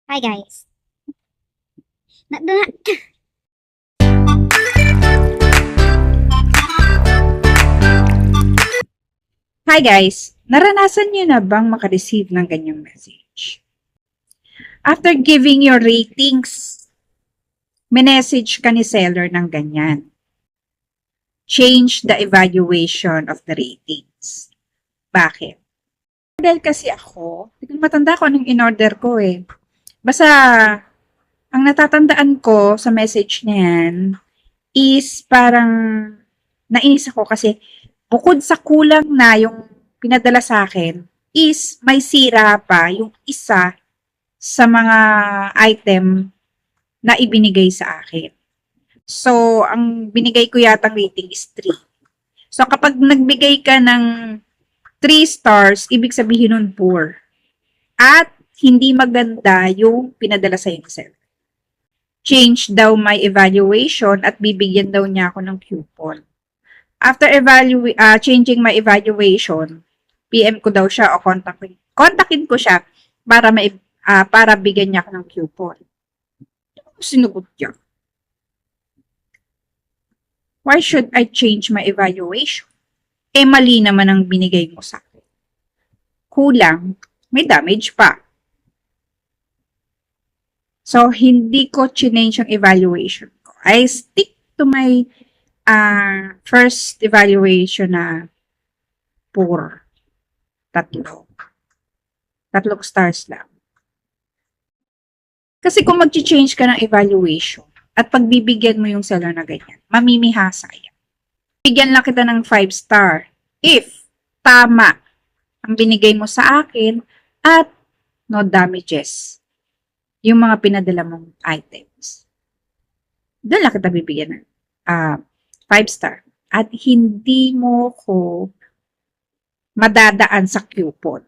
Hi guys. Na. Hi guys! Naranasan niyo na bang makareceive ng ganyang message? After giving your ratings, message ka ni seller ng ganyan. Change the evaluation of the ratings. Bakit? Dahil kasi ako, hindi ko matanda ko anong in-order ko eh. Basta, ang natatandaan ko sa message na yan is parang nainis ako kasi bukod sa kulang na yung pinadala sa akin, is may sira pa yung isa sa mga item na ibinigay sa akin. So, ang binigay ko yatang rating is 3. So, kapag nagbigay ka ng 3 stars, ibig sabihin nun poor. At hindi maganda yung pinadala sa yung seller. Change daw my evaluation at bibigyan daw niya ako ng coupon. After changing my evaluation, PM ko daw siya o kontakin ko siya para bigyan niya ako ng coupon. Sinugot niya. Why should I change my evaluation? Mali naman ang binigay mo sa akin. Kulang, may damage pa. So, hindi ko change yung evaluation ko. I stick to my first evaluation na poor. 3. 3 stars lang. Kasi kung mag-change ka ng evaluation at pagbibigyan mo yung seller na ganyan, mamimihasa yan. Bigyan lang kita ng 5 star if tama ang binigay mo sa akin at no damages yung mga pinadala mong items. Doon lang kita bibigyan ng 5 star at hindi mo ko madadaan sa coupon.